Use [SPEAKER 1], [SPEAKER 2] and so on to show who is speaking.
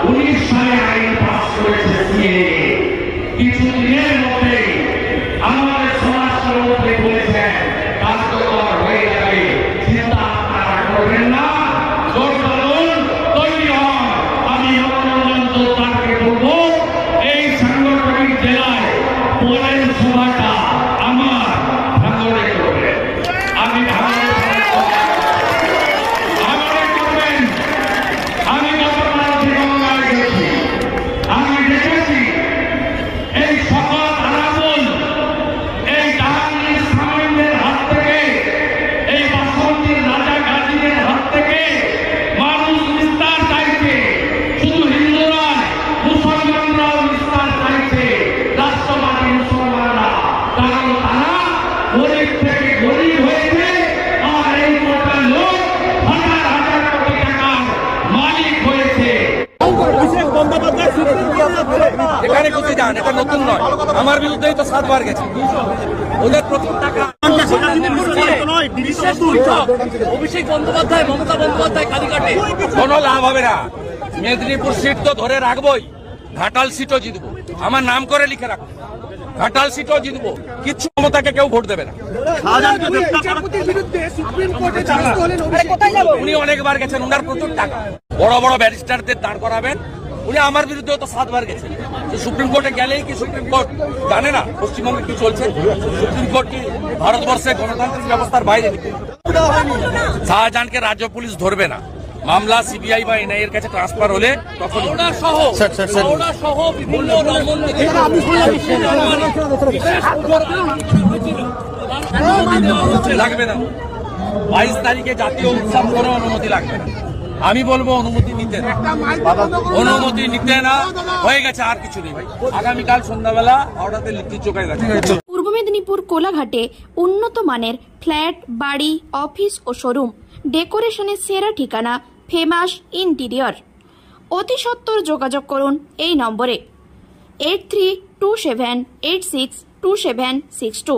[SPEAKER 1] 19 সালে আইন পাস করেছে সিএএ। কিছুদিনের মধ্যে আমাদের স্বরাষ্ট্রমন্ত্রী বলেছেন কার্যকর হয়ে যাবে, চিন্তা আপনারা করবেন না, তৈরি হন। আমি মনোরঞ্জন দত্তকে বলবো এই সাংগঠনিক জেলায় পরের সভাটা আমার ভাঙড়ে করবেন। আমি ভাঙড়ে করবেন। আমি গতকাল গঙ্গায় গেছি, আমি দেখেছি এই সকল আরাবুল এই জাহাঙ্গীর সামিনের হাত থেকে, এই বাসন্তীর রাজা গাজীদের হাত থেকে মানুষ নিস্তার চাইছে। শুধু হিন্দু নয়, মুসলমানরাও নিস্তার চাইছে, রাষ্ট্রবাদী মুসলমানরা। কারণ তারা গরিব থেকে গরিব হয়েছে, আর এই কটা লোক হাজার হাজার কোটি টাকার মালিক হয়েছে।
[SPEAKER 2] এখানে কোথায় যান, এটা নতুন নয়, আমার বিরুদ্ধেই তো 7 বার গেছে। ওদের প্রথম টাকা অভিষেক বন্দ্যোপাধ্যায়, মমতা বন্দ্যোপাধ্যায় কালীঘাটে কোনো লাভ হবে না। মেদিনীপুর সিট তো ধরে রাখবোই, ঘাটাল সিটও জিতবো, আমার নাম করে লিখে রাখবো, ঘাটাল সিটও জিতবো, কিচ্ছু মমতাকে কেউ ভোট দেবে না। উনি অনেকবার গেছেন, উনার প্রচুর টাকা, বড় বড় ব্যারিস্টারদের দাঁড় করাবেন। উনি আমার বিরুদ্ধে তো 7 বার গেছেন। সুপ্রিম কোর্টে গেলেই কি সুপ্রিম কোর্ট জানে না পশ্চিমবঙ্গে কি চলছে? সুপ্রিম কোর্ট কি ভারতবর্ষের গণতান্ত্রিক ব্যবস্থার বাইরে? শাহজাহানকে রাজ্য পুলিশ ধরবে না, মামলা সিবিআই বা এনআই এর কাছে ট্রান্সফার হলে তখন বিভিন্ন লাগবে না। 22 তারিখে জাতীয় উৎসব করে অনুমতি লাগবে না। আমি বলবো অনুমতি নিতে না, হয়ে গেছে, আর কিছু নেই ভাই। আগামীকাল সন্ধ্যাবেলা হাওড়াতে লিখতে চোখায় গেছে।
[SPEAKER 3] পূর্ব মেদিনীপুর কোলাঘাটে উন্নত মানের ফ্ল্যাট, বাড়ি, অফিস ও শোরুম, ডেকোরেশনের সেরা ঠিকানা, ফেমাস ইন্টেরিয়র। অতি সত্বর যোগাযোগ করুন এই নম্বরে 8327862762।